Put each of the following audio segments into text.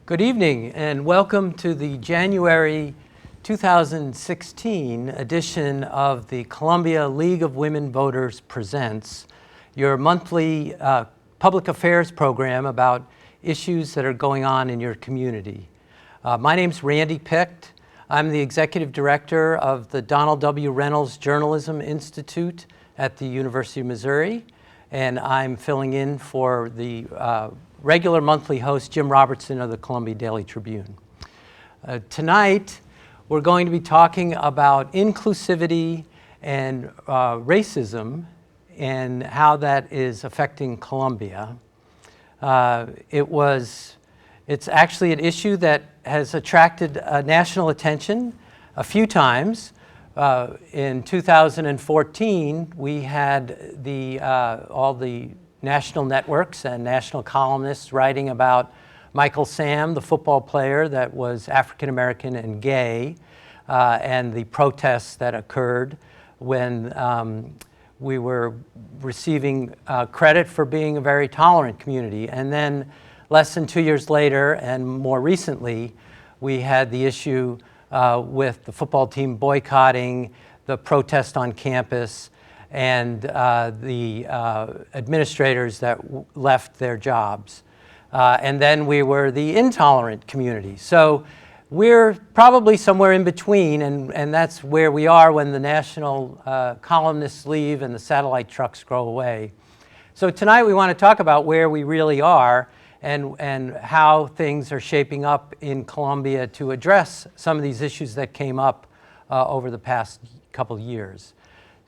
Good evening and welcome to the January 2016 edition of the Columbia League of Women Voters Presents, your monthly public affairs program about issues that are going on in your community. My name's Randy Picht. I'm the Executive Director of the Donald W. Reynolds Journalism Institute at the University of Missouri, and I'm filling in for the regular monthly host, Jim Robertson of the Columbia Daily Tribune. Tonight, we're going to be talking about inclusivity and racism and how that is affecting Columbia. It's actually an issue that has attracted national attention a few times. In 2014, we had all the national networks and national columnists writing about Michael Sam, the football player that was African American and gay, and the protests that occurred when we were receiving credit for being a very tolerant community. And then less than 2 years later, and more recently, we had the issue with the football team boycotting the protest on campus and the administrators that left their jobs. And then we were the intolerant community. So we're probably somewhere in between, and that's where we are when the national columnists leave and the satellite trucks go away. So tonight we want to talk about where we really are and how things are shaping up in Columbia to address some of these issues that came up over the past couple of years.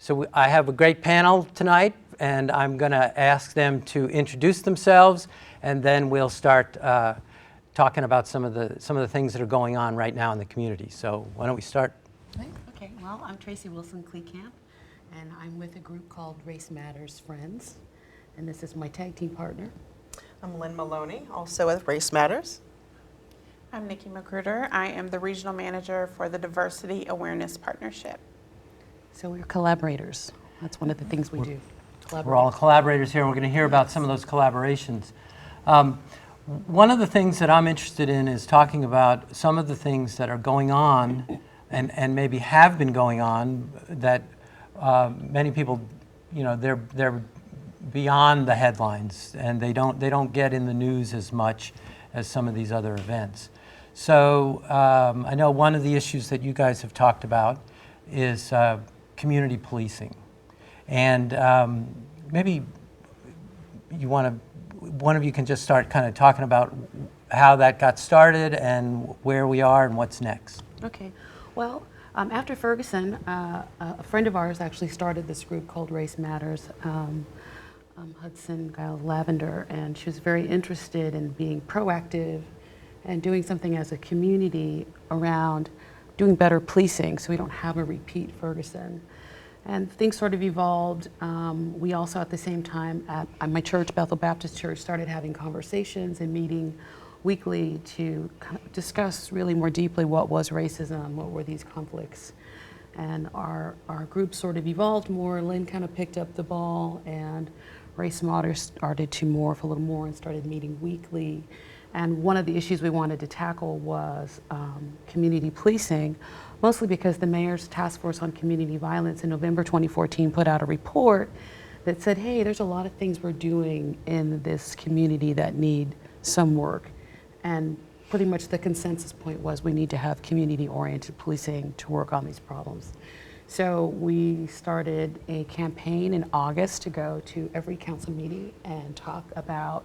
So I have a great panel tonight, and I'm going to ask them to introduce themselves, and then we'll start talking about some of the things that are going on right now in the community. So why don't we start? Okay, well, I'm Tracy Wilson-Kleekamp, and I'm with a group called Race Matters Friends, and this is my tag team partner. I'm Lynn Maloney, also with Race Matters. I'm Nikki McGruder. I am the regional manager for the Diversity Awareness Partnership. So we're collaborators. That's one of the things we do. We're all collaborators here, and we're going to hear about some of those collaborations. One of the things that I'm interested in is talking about some of the things that are going on and maybe have been going on that many people, they're beyond the headlines, and they don't get in the news as much as some of these other events. So I know one of the issues that you guys have talked about is community policing, and maybe one of you can just start kind of talking about how that got started and where we are and what's next. Okay. Well, after Ferguson, a friend of ours actually started this group called Race Matters, Hudson Giles Lavender, and she was very interested in being proactive and doing something as a community around doing better policing so we don't have a repeat Ferguson. And things sort of evolved. We also at the same time at my church, Bethel Baptist Church, started having conversations and meeting weekly to kind of discuss really more deeply what was racism, what were these conflicts. And our group sort of evolved more. Lynn kind of picked up the ball, and Race Matters started to morph a little more and started meeting weekly. And one of the issues we wanted to tackle was community policing, mostly because the Mayor's Task Force on Community Violence in November 2014 put out a report that said, hey, there's a lot of things we're doing in this community that need some work. And pretty much the consensus point was we need to have community-oriented policing to work on these problems. So we started a campaign in August to go to every council meeting and talk about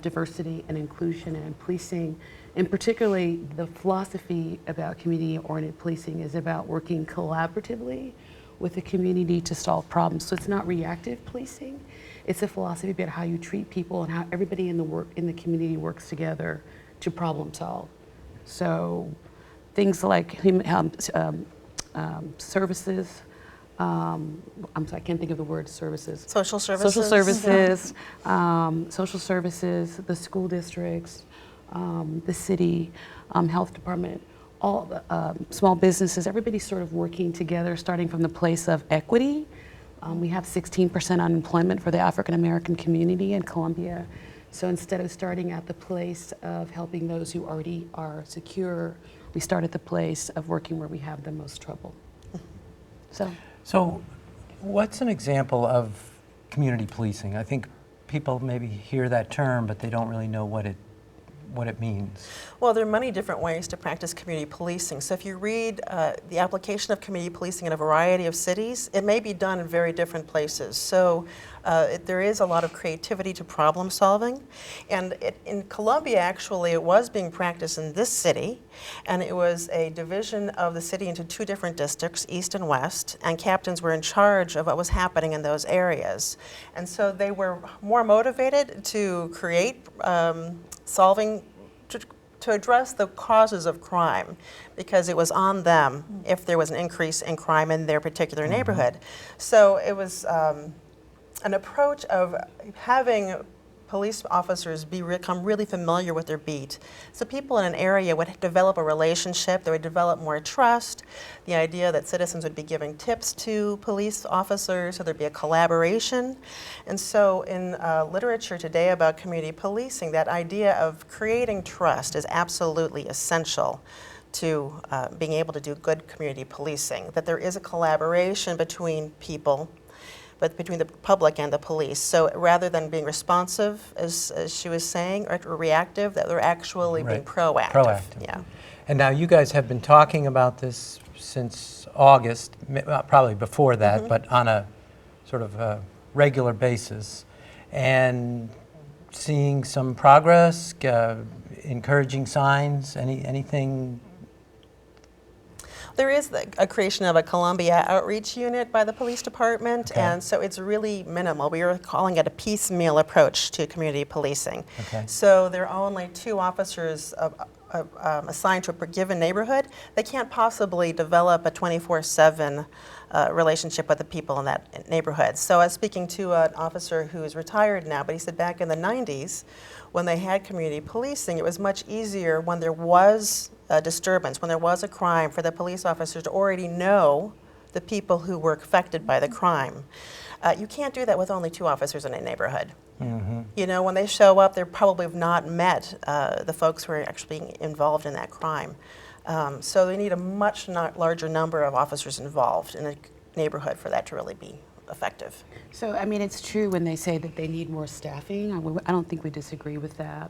diversity and inclusion and policing. And particularly the philosophy about community-oriented policing is about working collaboratively with the community to solve problems. So it's not reactive policing. It's a philosophy about how you treat people and how everybody in the community works together to problem solve. So things like services, I'm sorry, I can't think of the word services. Social services. Social services, the school districts, the city, health department, all the small businesses, everybody's sort of working together, starting from the place of equity. We have 16% unemployment for the African American community in Columbia. So instead of starting at the place of helping those who already are secure, we start at the place of working where we have the most trouble. So what's an example of community policing? I think people maybe hear that term, but they don't really know what it means. Well, there are many different ways to practice community policing. So if you read the application of community policing in a variety of cities, it may be done in very different places. So there is a lot of creativity to problem solving. And in Columbia, actually, it was being practiced in this city, and it was a division of the city into two different districts, east and west, and captains were in charge of what was happening in those areas. And so they were more motivated to create solving, to address the causes of crime, because it was on them if there was an increase in crime in their particular neighborhood. So it was an approach of having police officers become really familiar with their beat. So people in an area would develop a relationship, they would develop more trust, the idea that citizens would be giving tips to police officers, so there'd be a collaboration. And so in literature today about community policing, that idea of creating trust is absolutely essential to being able to do good community policing, that there is a collaboration between people, but between the public and the police. So rather than being responsive, as she was saying, or reactive, that they're actually being proactive. Yeah. And now you guys have been talking about this since August, probably before that, but on a sort of a regular basis, and seeing some progress, encouraging signs, anything? There is a creation of a Columbia outreach unit by the police department, Okay. and so it's really minimal. We are calling it a piecemeal approach to community policing. Okay. So there are only 2 officers assigned to a given neighborhood. They can't possibly develop a 24/7 relationship with the people in that neighborhood. So I was speaking to an officer who is retired now, but he said back in the 90s, when they had community policing, it was much easier when there was a disturbance, when there was a crime, for the police officers to already know the people who were affected by the crime. You can't do that with only 2 officers in a neighborhood. You know, when they show up, they probably have not met the folks who are actually involved in that crime. So they need a much larger number of officers involved in a neighborhood for that to really be effective. So, I mean, it's true when they say that they need more staffing. I don't think we disagree with that.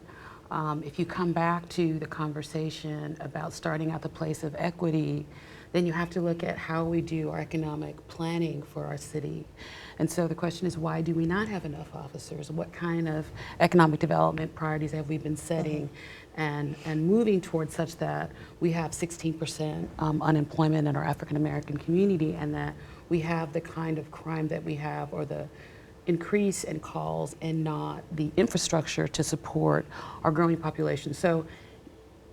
If you come back to the conversation about starting at the place of equity, then you have to look at how we do our economic planning for our city. And so the question is, why do we not have enough officers? What kind of economic development priorities have we been setting and moving towards such that we have 16% unemployment in our African American community, and that we have the kind of crime that we have, or the increase in calls, and not the infrastructure to support our growing population. So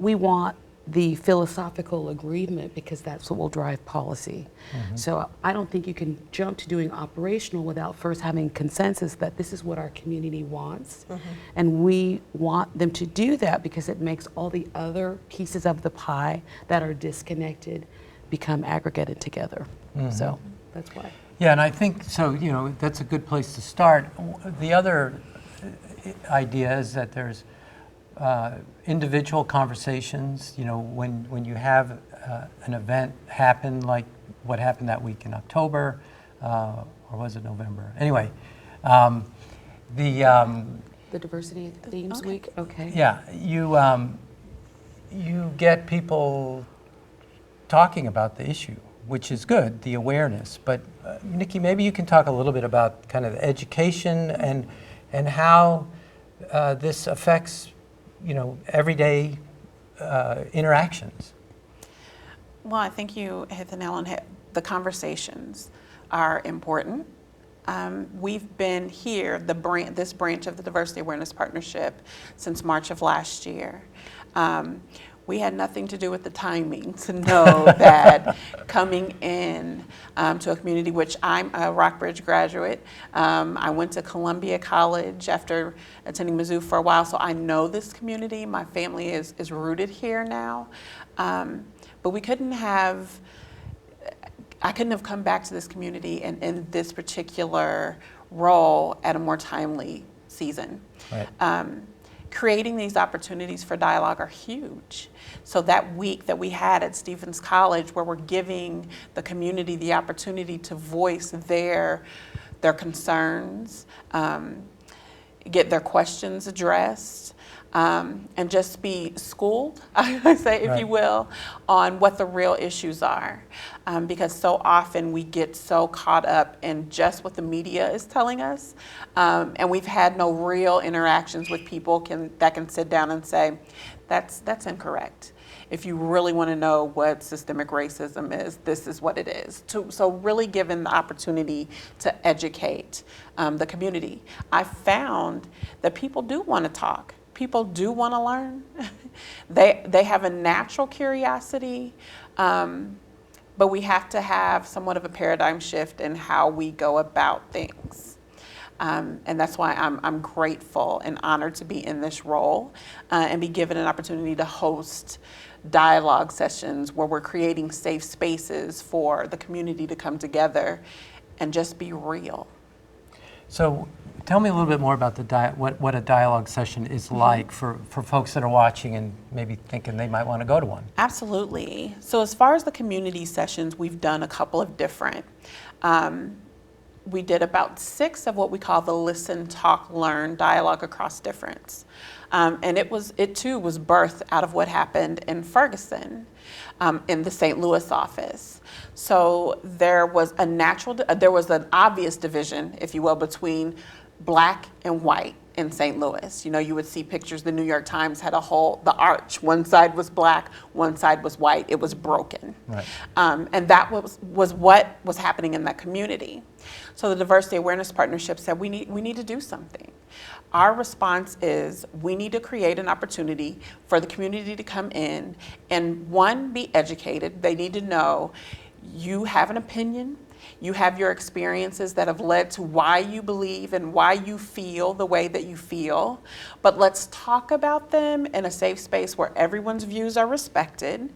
we want the philosophical agreement because that's what will drive policy. So I don't think you can jump to doing operational without first having consensus that this is what our community wants. And we want them to do that because it makes all the other pieces of the pie that are disconnected become aggregated together. So that's why. Yeah, and I think, so, you know, that's a good place to start. The other idea is that there's individual conversations, you know, when you have an event happen, like what happened that week in October, or was it November? Anyway, The Diversity Themes Week? Okay. yeah, you get people talking about the issue, which is good, the awareness. But Nikki, maybe you can talk a little bit about kind of education and how this affects, you know, everyday interactions. Well, I think you hit the nail on the head. The conversations are important. We've been here, this branch of the Diversity Awareness Partnership, since March of last year. We had nothing to do with the timing to know that coming in to a community, which I'm a Rockbridge graduate. I went to Columbia College after attending Mizzou for a while, so I know this community. My family is rooted here now. But I couldn't have come back to this community in this particular role at a more timely season. Right. Creating these opportunities for dialogue are huge. So that week that we had at Stephens College, where we're giving the community the opportunity to voice their concerns, get their questions addressed, and just be schooled, I say, if you will, on what the real issues are. Because so often we get so caught up in just what the media is telling us, and we've had no real interactions with people that can sit down and say, that's incorrect. If you really want to know what systemic racism is, this is what it is. So really given the opportunity to educate the community. I found that people do want to talk. People do want to learn. They have a natural curiosity, but we have to have somewhat of a paradigm shift in how we go about things. And that's why I'm grateful and honored to be in this role and be given an opportunity to host dialogue sessions where we're creating safe spaces for the community to come together and just be real. So tell me a little bit more about what a dialogue session is like for folks that are watching and maybe thinking they might want to go to one. Absolutely. So as far as the community sessions, we've done a couple of different. We did about 6 of what we call the Listen, Talk, Learn, Dialogue Across Difference. And it too was birthed out of what happened in Ferguson in the St. Louis office. So there was an obvious division, if you will, between black and white in St. Louis. You know, you would see pictures, the New York Times had the arch. One side was black, one side was white. It was broken. Right. And that was what was happening in that community. So the Diversity Awareness Partnership said, we need to do something. Our response is we need to create an opportunity for the community to come in and, one, be educated. They need to know you have an opinion. You have your experiences that have led to why you believe and why you feel the way that you feel. But let's talk about them in a safe space where everyone's views are respected.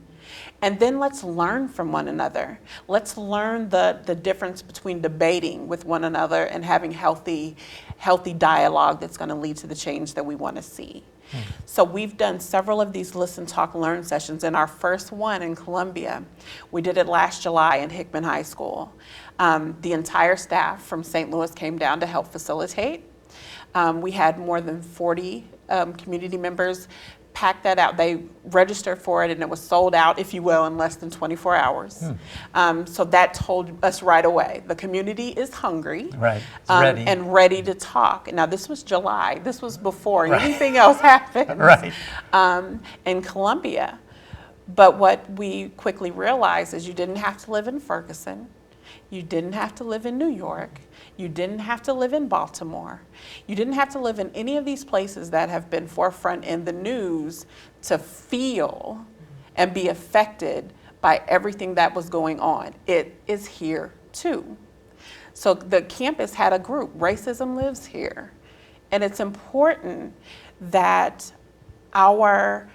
And then let's learn from one another. Let's learn the difference between debating with one another and having healthy dialogue that's going to lead to the change that we want to see. So we've done several of these Listen, Talk, Learn sessions. In our first one in Columbia, we did it last July in Hickman High School. The entire staff from St. Louis came down to help facilitate. We had more than 40 community members pack that out. They registered for it and it was sold out, if you will, in less than 24 hours. So that told us right away, the community is hungry, Right. It's ready. and ready to talk. Now this was July, this was before anything else happened Right. In Columbia. But what we quickly realized is you didn't have to live in Ferguson. You didn't have to live in New York. You didn't have to live in Baltimore. You didn't have to live in any of these places that have been forefront in the news to feel and be affected by everything that was going on. It is here too. So the campus had a group, Racism Lives Here. And it's important that our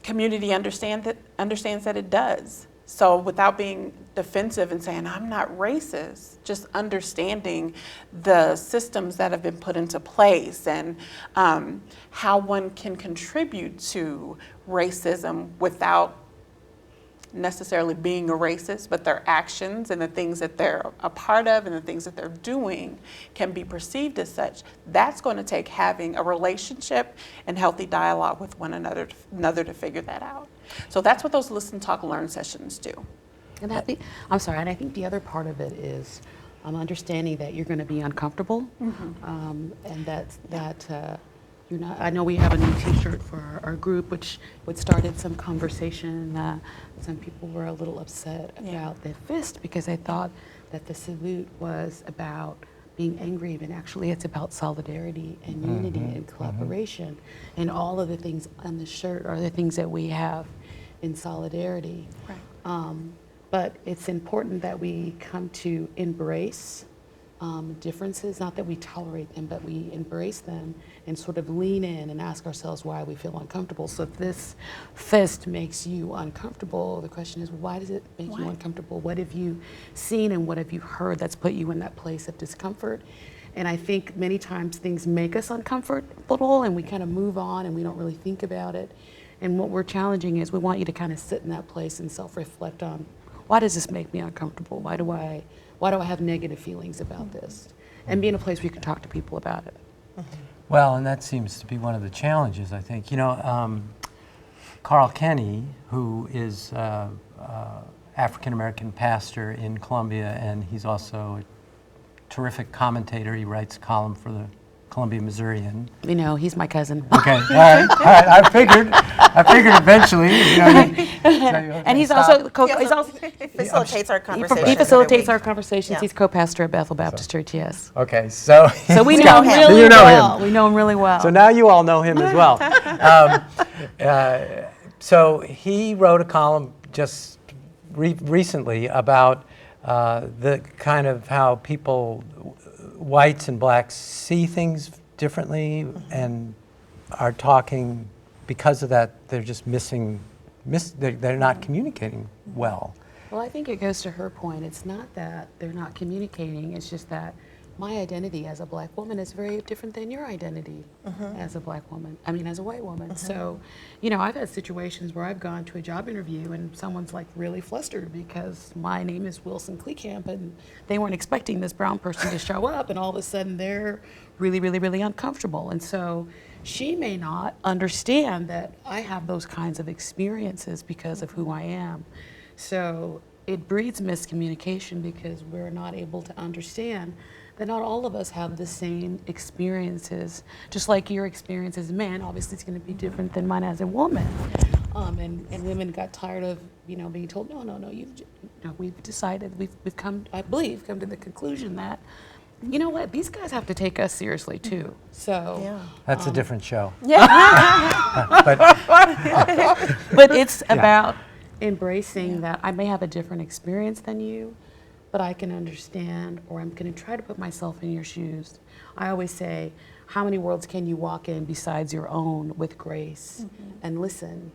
community understands that it does. So without being defensive and saying, I'm not racist, just understanding the systems that have been put into place and how one can contribute to racism without necessarily being a racist, but their actions and the things that they're a part of and the things that they're doing can be perceived as such. That's going to take having a relationship and healthy dialogue with one another to figure that out. So that's what those Listen, Talk, Learn sessions do. And I think the other part of it is understanding that you're going to be uncomfortable, and that you're not. I know we have a new T-shirt for our group, which started some conversation. Some people were a little upset about the fist because I thought that the salute was about being angry, but actually it's about solidarity and unity and collaboration. And all of the things on the shirt are the things that we have in solidarity. Right. But it's important that we come to embrace differences, not that we tolerate them, but we embrace them and sort of lean in and ask ourselves why we feel uncomfortable. So if this fist makes you uncomfortable, the question is, why does it make you uncomfortable? What have you seen and what have you heard that's put you in that place of discomfort? And I think many times things make us uncomfortable and we kind of move on and we don't really think about it. And what we're challenging is we want you to kind of sit in that place and self-reflect on, why does this make me uncomfortable? Why do I have negative feelings about this? And be in a place where you can talk to people about it. Well, and that seems to be one of the challenges, I think. You know, Carl Kenny, who is African-American pastor in Columbia, and he's also a terrific commentator. He writes a column for the Columbia Missourian. You know, he's my cousin. Okay, all right. I figured eventually, you know. And he's stop. also He facilitates our conversations. he facilitates every our week. conversations. Yeah. He's co-pastor at Bethel Baptist Church. Yes. Okay, so So we You know know him him. really You know well. him. We know him really well. So now you all know him as well. So he wrote a column just recently about the kind of how people, whites and blacks, see things differently and are talking, because of that, they're just they're not communicating well. Well, I think it goes to her point. It's not that they're not communicating. It's just that my identity as a black woman is very different than your identity as a black woman. I mean, as a white woman. So, you know, I've had situations where I've gone to a job interview and someone's like really flustered because my name is Wilson-Kleekamp and they weren't expecting this brown person to show up, and all of a sudden they're really, really, really uncomfortable. And so she may not understand that I have those kinds of experiences because of who I am. So it breeds miscommunication because we're not able to understand that not all of us have the same experiences. Just like your experience as a man, obviously it's going to be different than mine as a woman. And women got tired of, you know, being told, no, we've decided, we've come, I believe, come to the conclusion that, you know what, these guys have to take us seriously too. So Yeah. That's a different show. but it's about embracing that I may have a different experience than you, but I can understand, or I'm going to try to put myself in your shoes. I always say, how many worlds can you walk in besides your own with grace and listen?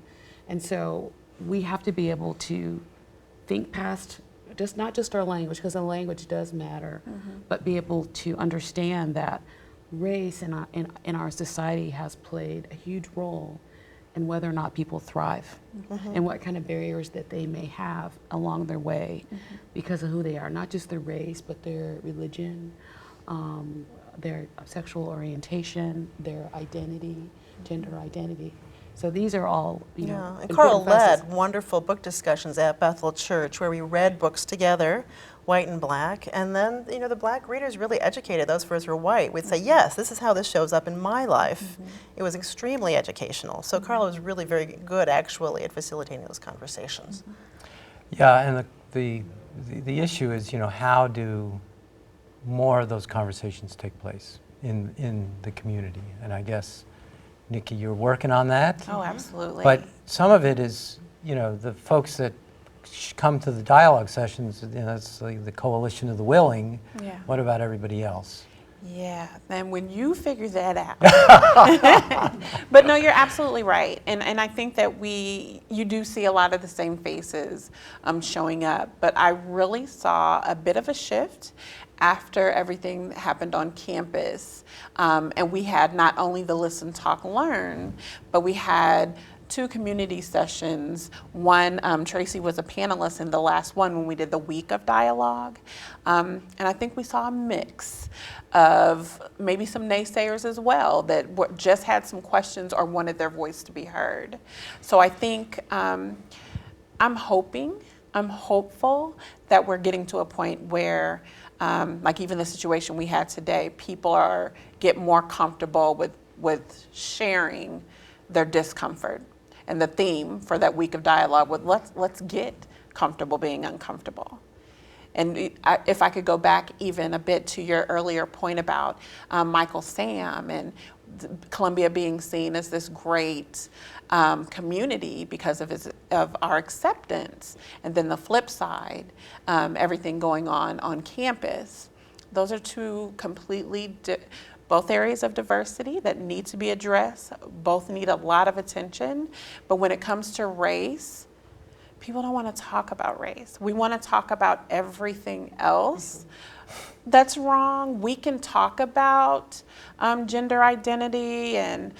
And so we have to be able to think past not just our language, because the language does matter, but be able to understand that race in our society has played a huge role in whether or not people thrive and what kind of barriers that they may have along their way because of who they are, not just their race, but their religion, their sexual orientation, their identity, gender identity. So these are all, you know, And Carl important facets. led wonderful book discussions at Bethel Church where we read books together, white and black, and then, you know, the black readers really educated those of us who were white. We'd say, yes, this is how this shows up in my life. It was extremely educational. So Carl was really very good, actually, at facilitating those conversations. Yeah, and the issue is, you know, how do more of those conversations take place in the community? And I guess, Nikki, you're working on that. Oh, absolutely. But some of it is, you know, the folks that come to the dialogue sessions, you know, that's like the coalition of the willing. Yeah. What about everybody else? Yeah, then when you figure that out. But no, you're absolutely right. And I think that you do see a lot of the same faces showing up. But I really saw a bit of a shift after everything that happened on campus. And we had not only the Listen, Talk, Learn, but we had 2 community sessions. One, Tracy was a panelist in the last one when we did the week of dialogue. And I think we saw a mix of maybe some naysayers as well that just had some questions or wanted their voice to be heard. So I think I'm hopeful that we're getting to a point where like even the situation we had today, people get more comfortable with sharing their discomfort. And the theme for that week of dialogue was let's get comfortable being uncomfortable. And if I could go back even a bit to your earlier point about Michael Sam and Columbia being seen as this great community because of our acceptance, and then the flip side, everything going on campus. Those are 2 completely both areas of diversity that need to be addressed. Both need a lot of attention. But when it comes to race, people don't want to talk about race. We want to talk about everything else. that's wrong. We can talk about gender identity and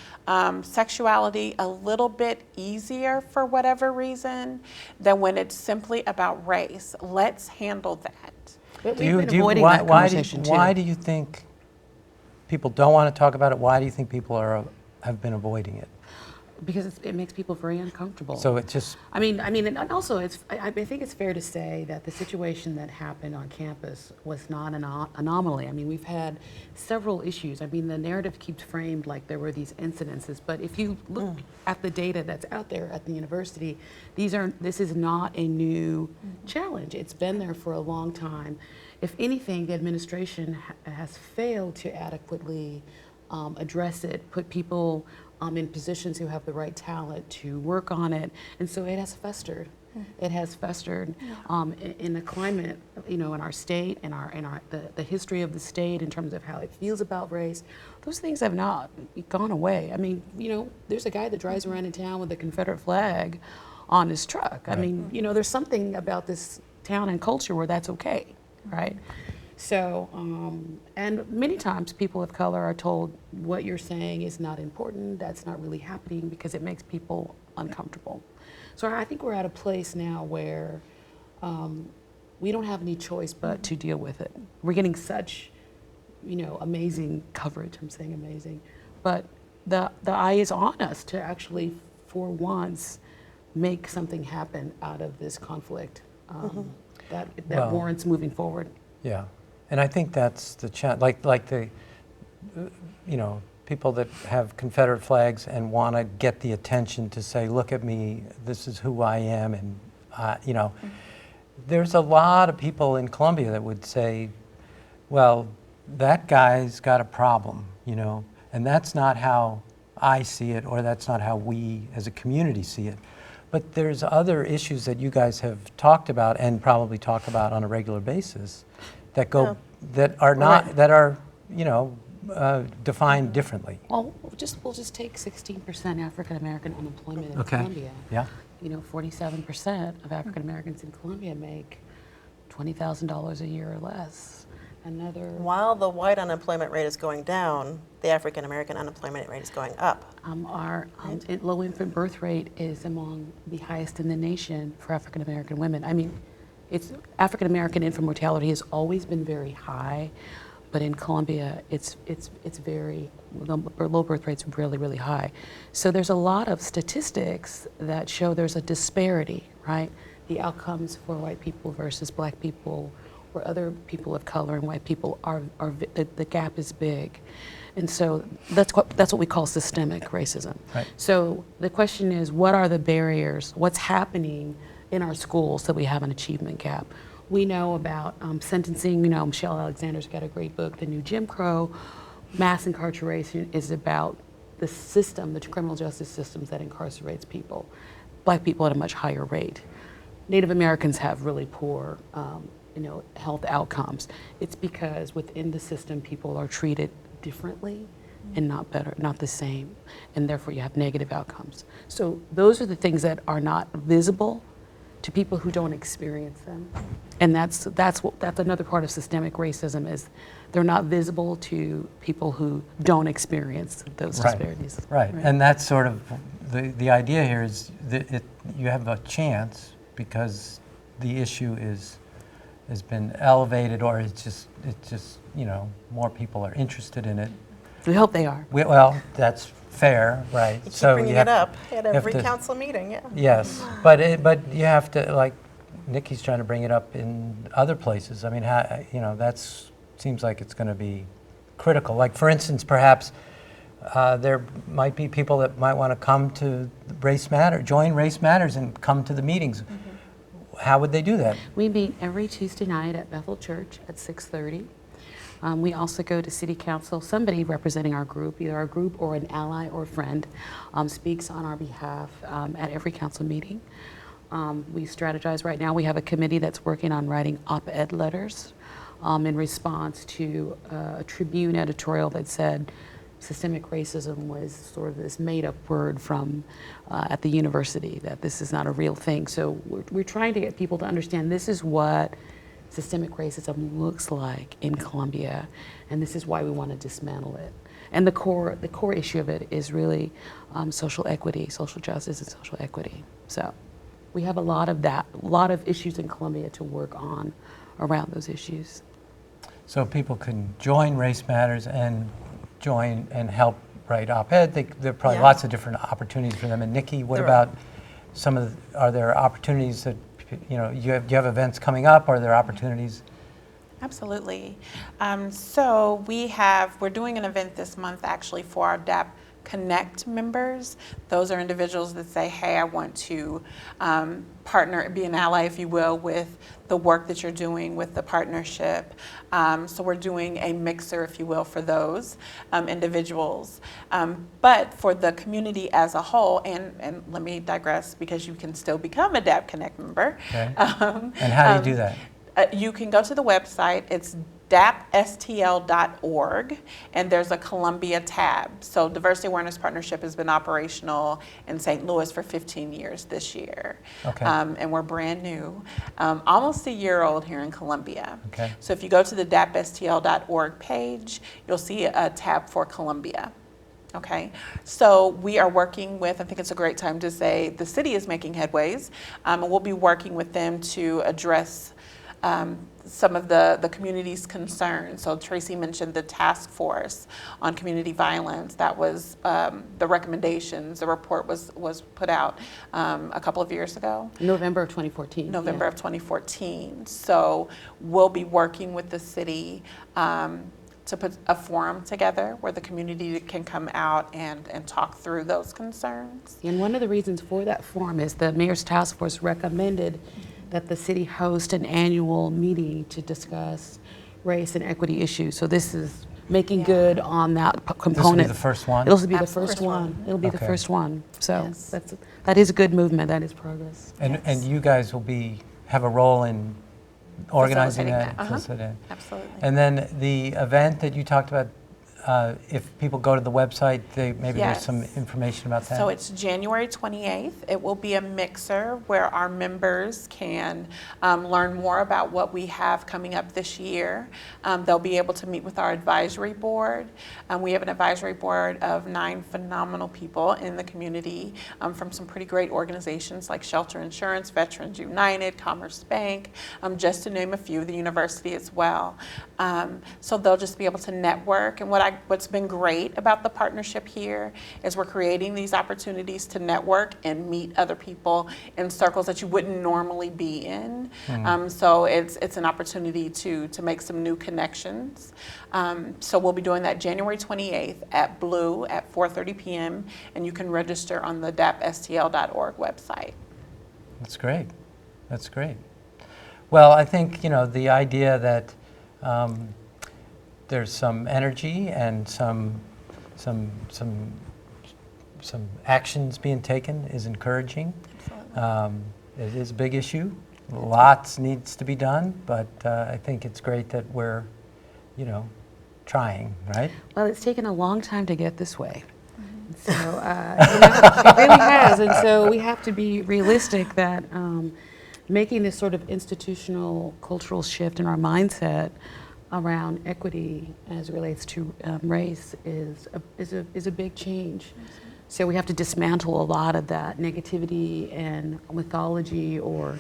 sexuality a little bit easier for whatever reason than when it's simply about race. Let's handle that. But we've been avoiding that conversation too. Why do you think people don't want to talk about it? Why do you think people have been avoiding it? Because it makes people very uncomfortable. So it just, I mean, and also, I think it's fair to say that the situation that happened on campus was not an anomaly. I mean, we've had several issues. I mean, the narrative keeps framed like there were these incidences, but if you look at the data that's out there at the university, this is not a new challenge. It's been there for a long time. If anything, the administration has failed to adequately address it, put people in positions who have the right talent to work on it, and so it has festered. It has festered in the climate, in our state, in the history of the state in terms of how it feels about race. Those things have not gone away. I mean, there's a guy that drives around in town with a Confederate flag on his truck. I mean, there's something about this town and culture where that's okay, right? So, and many times people of color are told what you're saying is not important, that's not really happening, because it makes people uncomfortable. So I think we're at a place now where we don't have any choice but to deal with it. We're getting such, amazing coverage, I'm saying amazing, but the eye is on us to actually, for once, make something happen out of this conflict that warrants moving forward. yeah. And I think that's the challenge, like the, people that have Confederate flags and want to get the attention to say, look at me, this is who I am, and, there's a lot of people in Columbia that would say, well, that guy's got a problem, and that's not how I see it, or that's not how we as a community see it. But there's other issues that you guys have talked about and probably talk about on a regular basis that go that are not that are defined differently. Well, we'll just take 16% African American unemployment in Columbia. Yeah. 47% of African Americans in Columbia make $20,000 a year or less. While the white unemployment rate is going down, the African American unemployment rate is going up. Our low infant birth rate is among the highest in the nation for African American women. I mean, African American infant mortality has always been very high, but in Columbia, it's very low birth rates really, really high. So there's a lot of statistics that show there's a disparity, right? The outcomes for white people versus black people, or other people of color and white people the gap is big. And so that's what we call systemic racism. Right. So the question is, what are the barriers? What's happening in our schools that we have an achievement gap? We know about sentencing. Michelle Alexander's got a great book, The New Jim Crow. Mass incarceration is about the system, the criminal justice systems that incarcerates people. Black people at a much higher rate. Native Americans have really poor health outcomes. It's because within the system, people are treated differently and not the same, and therefore you have negative outcomes. So those are the things that are not visible to people who don't experience them, and that's another part of systemic racism, is they're not visible to people who don't experience those disparities. Right, and that's sort of the idea here is that you have a chance because the issue has been elevated, or it's just more people are interested in it. We hope they are. Well, that's fair, right? You keep bringing it up at every council meeting, yeah. Yes, but you have to, like Nikki's trying to bring it up in other places. I mean, that seems like it's going to be critical. Like, for instance, perhaps there might be people that might want to come to join Race Matters and come to the meetings. How would they do that? We meet every Tuesday night at Bethel Church at 6:30. We also go to City Council. Somebody representing our group, either our group or an ally or friend, speaks on our behalf at every council meeting. We strategize right now. We have a committee that's working on writing op-ed letters in response to a Tribune editorial that said systemic racism was sort of this made-up word from at the university, that this is not a real thing. So we're trying to get people to understand this is what systemic racism looks like in Columbia, and this is why we want to dismantle it. And the core issue of it is really social equity, social justice, and social equity. So we have a lot of issues in Columbia to work on around those issues. So people can join Race Matters and join and help write op-ed. There are probably lots of different opportunities for them. And Nikki, what about are there opportunities that, you have events coming up? Are there opportunities? Absolutely. So we're doing an event this month actually for our DAP Connect members. Those are individuals that say, hey, I want to partner, be an ally, if you will, with the work that you're doing with the partnership. So we're doing a mixer, if you will, for those individuals. But for the community as a whole, and let me digress because you can still become a DAP Connect member. Okay. And how do you do that? You can go to the website. It's dapstl.org, and there's a Columbia tab. So Diversity Awareness Partnership has been operational in St. Louis for 15 years this year. Okay. And we're brand new, almost a year old here in Columbia. Okay. So if you go to the dapstl.org page, you'll see a tab for Columbia. Okay, so we are working with, I think it's a great time to say, the city is making headways, and we'll be working with them to address some of the community's concerns. So Tracy mentioned the task force on community violence. That was the recommendations. The report was put out a couple of years ago. November of 2014. November of 2014. So we'll be working with the city to put a forum together where the community can come out and talk through those concerns. And one of the reasons for that forum is the Mayor's Task Force recommended that the city host an annual meeting to discuss race and equity issues. So this is making good on that component. This will be the first one? It'll be the Absolutely. first one. It'll be the Okay. first one. So Yes. that is a good movement. That is progress. And you guys will have a role in organizing Facilitating that? that. Facilitating. Absolutely. And then the event that you talked about, if people go to the website, there's some Yes. information about that? So it's January 28th. It will be a mixer where our members can learn more about what we have coming up this year. They'll be able to meet with our advisory board. We have an advisory board of 9 phenomenal people in the community from some pretty great organizations like Shelter Insurance, Veterans United, Commerce Bank, just to name a few, the university as well. So they'll just be able to network. And what's been great about the partnership here is we're creating these opportunities to network and meet other people in circles that you wouldn't normally be in. So it's an opportunity to make some new connections. So we'll be doing that January 28th at Blue at 4:30 p.m. and you can register on the dapstl.org website. That's great. That's great. Well, I think, the idea that there's some energy and some actions being taken is encouraging. Absolutely. It is a big issue. Lots needs to be done, but I think it's great that we're, trying, right? Well, it's taken a long time to get this way. So it really has. And so we have to be realistic that making this sort of institutional cultural shift in our mindset around equity as it relates to race is a big change. So we have to dismantle a lot of that negativity and mythology or,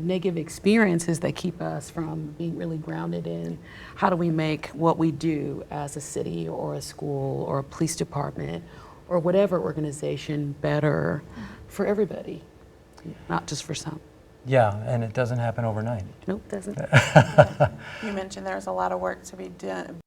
negative experiences that keep us from being really grounded in how do we make what we do as a city or a school or a police department or whatever organization better for everybody, not just for some. Yeah, and it doesn't happen overnight. Nope, doesn't. You mentioned there's a lot of work to be done.